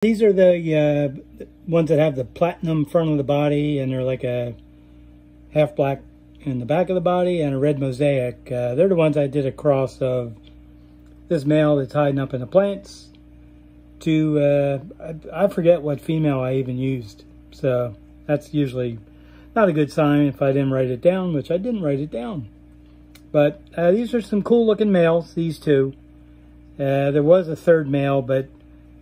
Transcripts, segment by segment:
These are the ones that have the platinum front of the body, and they're like a half black in the back of the body and a red mosaic. They're the ones I did a cross of this male that's hiding up in the plants to, I forget what female I even used. So that's usually not a good sign if I didn't write it down, which I didn't write it down. But these are some cool looking males, these two. There was a third male, but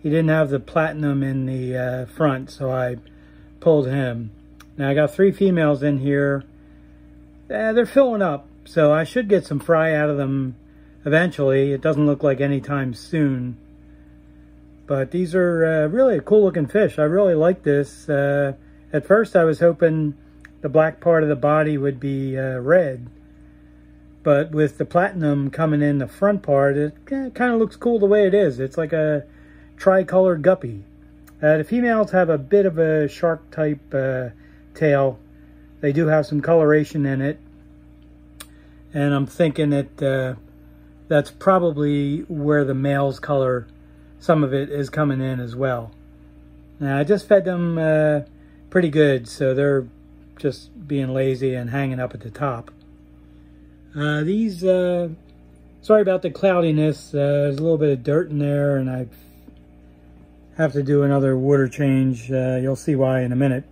he didn't have the platinum in the front, so I pulled him. Now I got 3 females in here. They're filling up, so I should get some fry out of them eventually. It doesn't look like anytime soon. But these are really a cool looking fish. I really like this. At first I was hoping the black part of the body would be red. But with the platinum coming in the front part, it kind of looks cool the way it is. It's like a tricolored guppy. The females have a bit of a shark type tail. They do have some coloration in it. And I'm thinking that that's probably where the male's color, some of it is coming in as well. Now I just fed them pretty good, so they're just being lazy and hanging up at the top. These, sorry about the cloudiness, there's a little bit of dirt in there and I have to do another water change. You'll see why in a minute.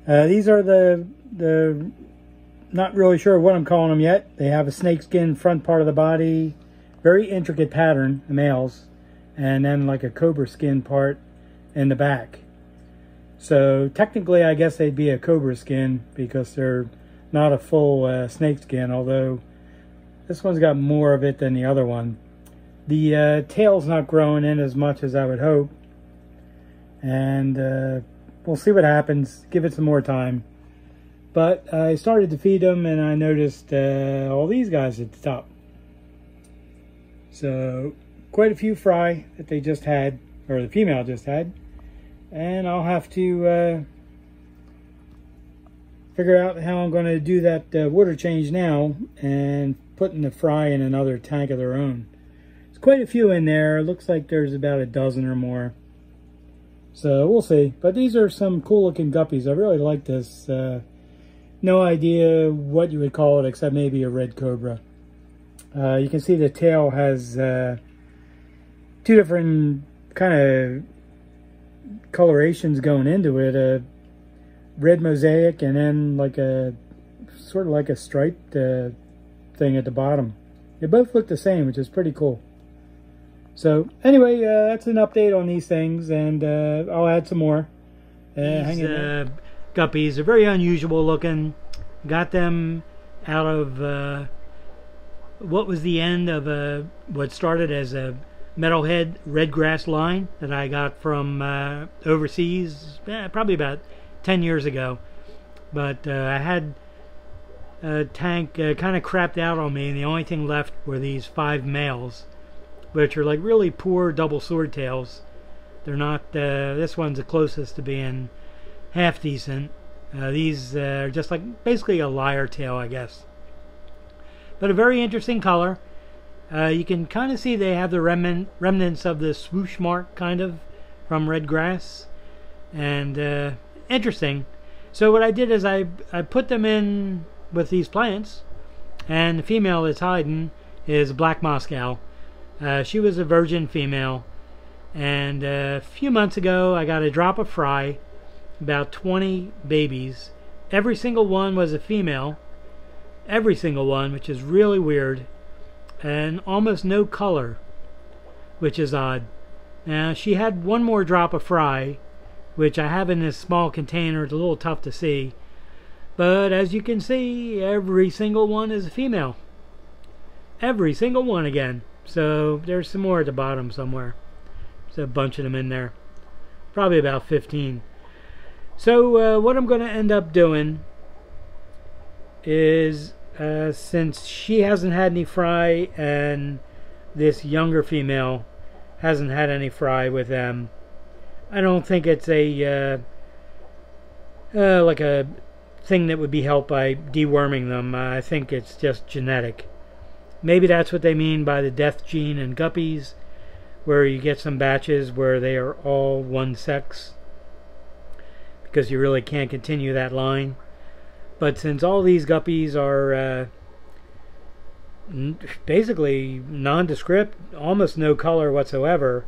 These are the not really sure what I'm calling them yet. They have a snakeskin front part of the body, very intricate pattern, the males, and then like a cobra skin part in the back. So technically I guess they'd be a cobra skin because they're not a full snake skin, although this one's got more of it than the other one. The tail's not growing in as much as I would hope, and we'll see what happens. Give it some more time. But I started to feed them and I noticed all these guys at the top. So quite a few fry that they just had, or the female just had, and I'll have to figure out how I'm going to do that water change now and putting the fry in another tank of their own. There's quite a few in there. It looks like there's about a dozen or more. So we'll see. But these are some cool looking guppies. I really like this. No idea what you would call it except maybe a red cobra. You can see the tail has 2 different kind of colorations going into it. Red mosaic and then like a sort of like a striped thing at the bottom. They both look the same, which is pretty cool. So anyway, that's an update on these things, and I'll add some more. These guppies are very unusual looking. Got them out of what was the end of what started as a metalhead red grass line that I got from overseas, probably about 10 years ago. But I had a tank kind of crapped out on me, and the only thing left were these 5 males, which are like really poor double swordtails. They're not, this one's the closest to being half decent. These are just like basically a lyre tail, I guess. But a very interesting color. You can kind of see they have the remnants of the swoosh mark kind of from red grass. And interesting. So what I did is I put them in with these plants, and the female that's hiding is Black Moscow. She was a virgin female, and a few months ago I got a drop of fry, about 20 babies. Every single one was a female, every single one, which is really weird, and almost no color, which is odd. Now she had one more drop of fry, which I have in this small container. It's a little tough to see, but as you can see, every single one is a female. Every single one again. So there's some more at the bottom somewhere. There's a bunch of them in there, probably about 15. So what I'm going to end up doing is, since she hasn't had any fry and this younger female hasn't had any fry with them, I don't think it's a like a thing that would be helped by deworming them. I think it's just genetic. Maybe that's what they mean by the death gene in guppies, where you get some batches where they are all one sex, because you really can't continue that line. But since all these guppies are basically nondescript, almost no color whatsoever,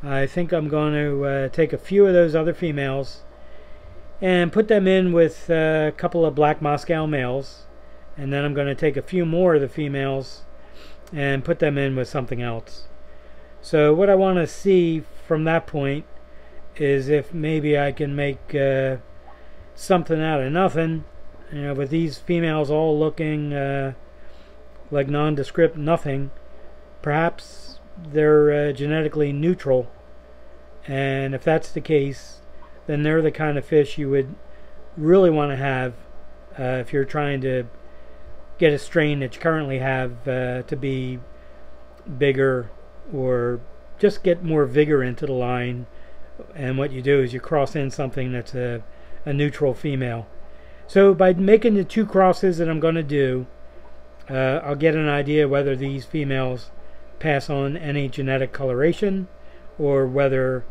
I think I'm going to take a few of those other females and put them in with a couple of black Moscow males, and then I'm going to take a few more of the females and put them in with something else. So what I want to see from that point is if maybe I can make something out of nothing, you know, with these females all looking like nondescript nothing. Perhaps they're genetically neutral, and if that's the case, then they're the kind of fish you would really want to have if you're trying to get a strain that you currently have to be bigger, or just get more vigor into the line. And what you do is you cross in something that's a neutral female. So by making the two crosses that I'm going to do, I'll get an idea whether these females pass on any genetic coloration, or whether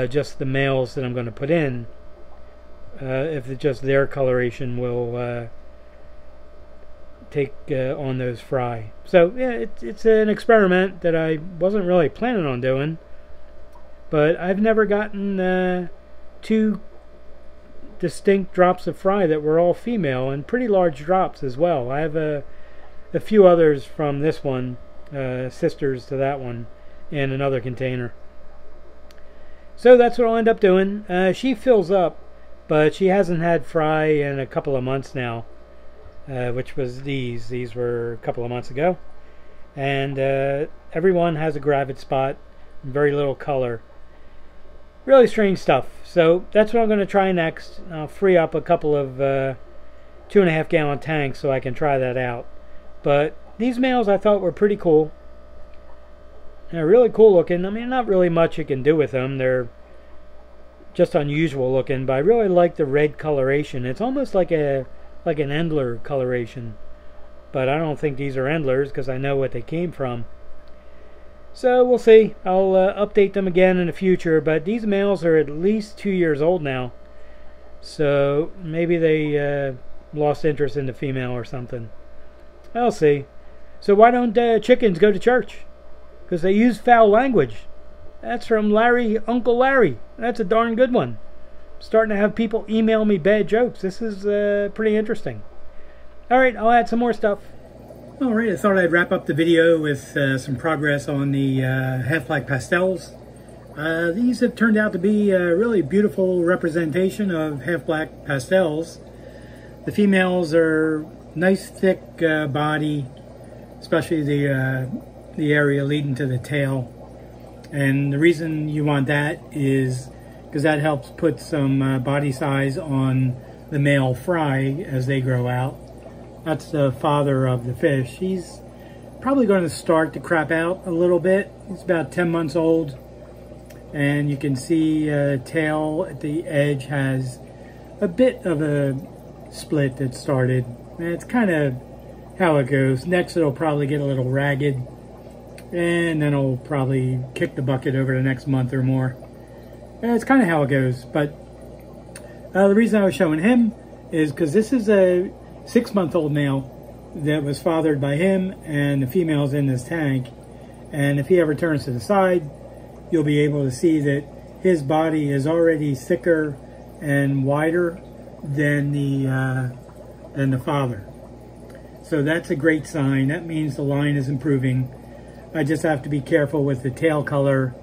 just the males that I'm going to put in, if just their coloration will take on those fry. So yeah, it's an experiment that I wasn't really planning on doing, but I've never gotten two distinct drops of fry that were all female, and pretty large drops as well. I have a few others from this one, sisters to that one, in another container. So that's what I'll end up doing. She fills up, but she hasn't had fry in a couple of months now, which was these. These were a couple of months ago. And everyone has a gravid spot, very little color. Really strange stuff. So that's what I'm going to try next. I'll free up a couple of 2.5 gallon tanks so I can try that out. But these males I thought were pretty cool. They're really cool looking. I mean, not really much you can do with them. They're just unusual looking, but I really like the red coloration. It's almost like an Endler coloration. But I don't think these are Endlers because I know what they came from. So we'll see. I'll update them again in the future, but these males are at least 2 years old now. So maybe they lost interest in the female or something. I'll see. So why don't chickens go to church? Because they use foul language. That's from Larry, Uncle Larry. That's a darn good one. I'm starting to have people email me bad jokes. This is pretty interesting. Alright, I'll add some more stuff. Alright, I thought I'd wrap up the video with some progress on the half-black pastels. These have turned out to be a really beautiful representation of half-black pastels. The females are nice thick body, especially the area leading to the tail. And the reason you want that is because that helps put some body size on the male fry as they grow out. That's the father of the fish. He's probably going to start to crap out a little bit. He's about 10 months old. And you can see tail at the edge has a bit of a split that started. And it's kind of how it goes. Next it'll probably get a little ragged, and then it'll probably kick the bucket over the next month or more. And it's kind of how it goes. But the reason I was showing him is because this is a 6-month-old male that was fathered by him, and the female's in this tank. And if he ever turns to the side, you'll be able to see that his body is already thicker and wider than the father. So that's a great sign. That means the line is improving. I just have to be careful with the tail color,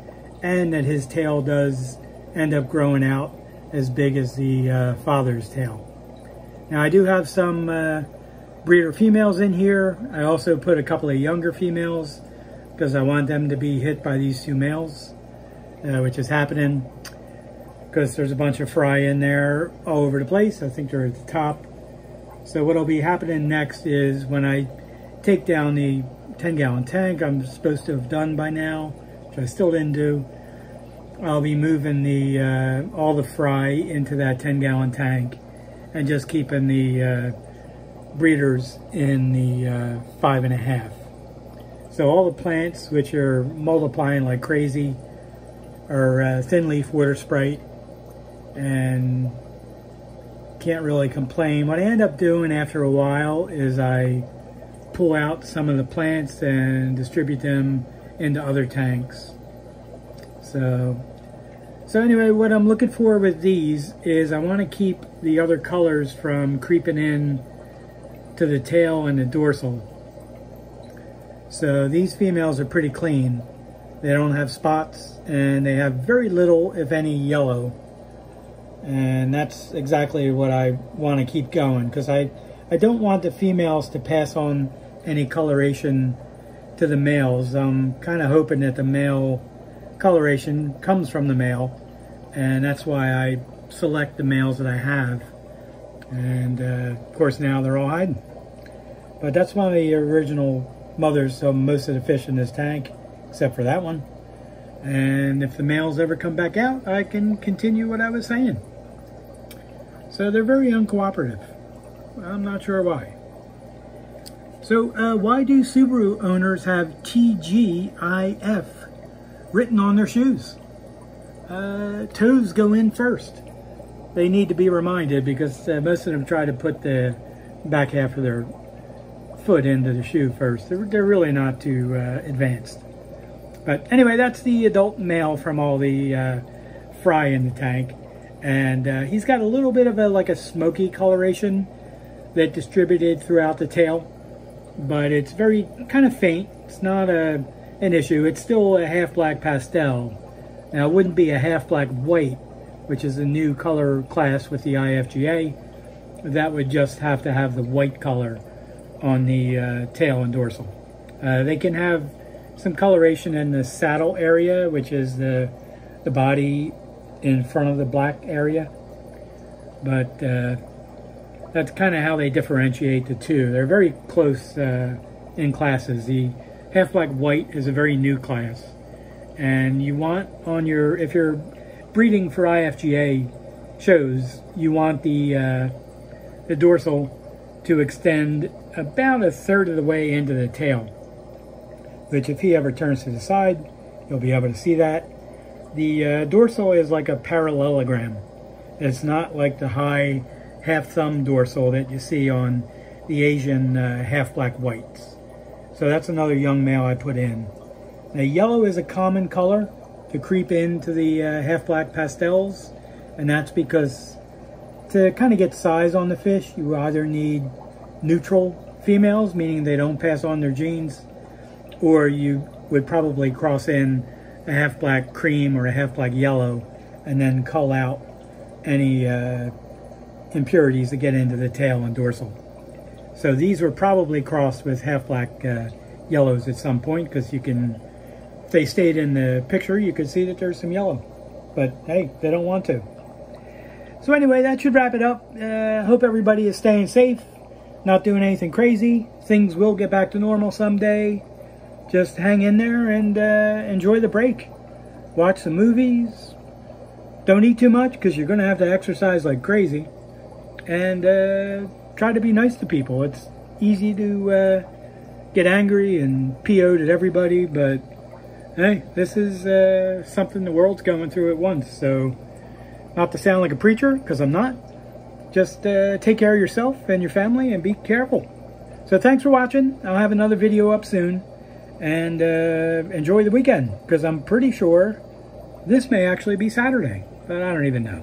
and that his tail does end up growing out as big as the father's tail. Now I do have some breeder females in here. I also put a couple of younger females because I want them to be hit by these two males, which is happening because there's a bunch of fry in there all over the place. I think they're at the top. So what'll be happening next is when I take down the 10-gallon tank I'm supposed to have done by now, which I still didn't do, I'll be moving the all the fry into that 10-gallon tank and just keeping the breeders in the 5.5. So all the plants which are multiplying like crazy are thin leaf water sprite, and can't really complain. What I end up doing after a while is I pull out some of the plants and distribute them into other tanks. So anyway, what I'm looking for with these is I want to keep the other colors from creeping in to the tail and the dorsal. So these females are pretty clean. They don't have spots, and they have very little, if any, yellow. And that's exactly what I want to keep going, because I don't want the females to pass on any coloration to the males. I'm kind of hoping that the male coloration comes from the male, and that's why I select the males that I have. And of course now they're all hiding. But that's one of the original mothers, so most of the fish in this tank, except for that one. And if the males ever come back out, I can continue what I was saying. So they're very uncooperative. I'm not sure why. So why do Subaru owners have TGIF written on their shoes? Toes go in first. They need to be reminded, because most of them try to put the back half of their foot into the shoe first. They're really not too advanced. But anyway, that's the adult male from all the fry in the tank. And he's got a little bit of like a smoky coloration that distributed throughout the tail. But it's very kind of faint. It's not an issue. It's still a half black pastel. Now, it wouldn't be a half black white, which is a new color class with the IFGA. That would just have to have the white color on the tail and dorsal. They can have some coloration in the saddle area, which is the body in front of the black area. But that's kind of how they differentiate the two. They're very close in classes. The half black white is a very new class. And you want on your, if you're breeding for IFGA shows, you want the dorsal to extend about a third of the way into the tail, which if he ever turns to the side, you'll be able to see that. The dorsal is like a parallelogram. It's not like the high half thumb dorsal that you see on the Asian half black whites. So that's another young male I put in. Now, yellow is a common color to creep into the half black pastels, and that's because to kind of get size on the fish, you either need neutral females, meaning they don't pass on their genes, or you would probably cross in a half black cream or a half black yellow and then cull out any impurities that get into the tail and dorsal. So these were probably crossed with half black yellows at some point, because you can, if they stayed in the picture, you could see that there's some yellow. But hey, they don't want to. So anyway, that should wrap it up. Hope everybody is staying safe, not doing anything crazy. Things will get back to normal someday. Just hang in there and enjoy the break. Watch some movies. Don't eat too much, because you're going to have to exercise like crazy. And try to be nice to people. It's easy to get angry and PO'd at everybody, but hey, this is something the world's going through at once. So, not to sound like a preacher, because I'm not, just take care of yourself and your family and be careful. So thanks for watching. I'll have another video up soon. And enjoy the weekend, because I'm pretty sure this may actually be Saturday, but I don't even know.